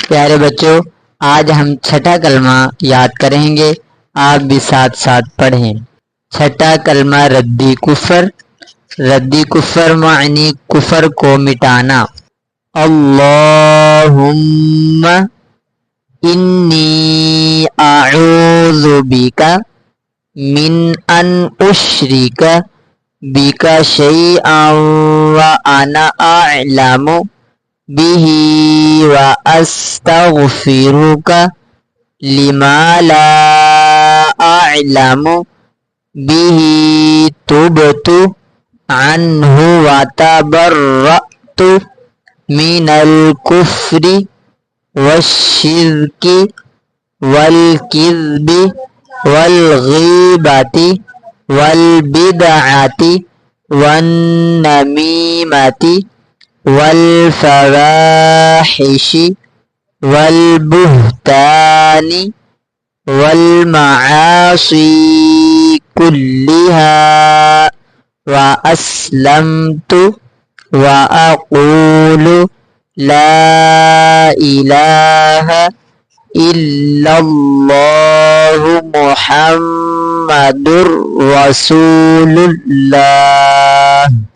پیارے بچوں، آج ہم چھٹا کلمہ یاد کریں گے، آپ بھی ساتھ ساتھ پڑھیں۔ چھٹا کلمہ ردی کفر۔ ردی کفر معنی کفر کو مٹانا۔ اللہم انی اعوذ بک من ان اشرک بک شیئا وانا اعلم به واستغفرک لما لا اعلم به تبت عنہ وتبرأت من الکفر والشرک والکذب والغیبۃ والبدعۃ والنمیمۃ والفواحش والبہتان والمعاصی کلہا واسلمت واقول لا الہ الا اللہ محمد رسول اللہ۔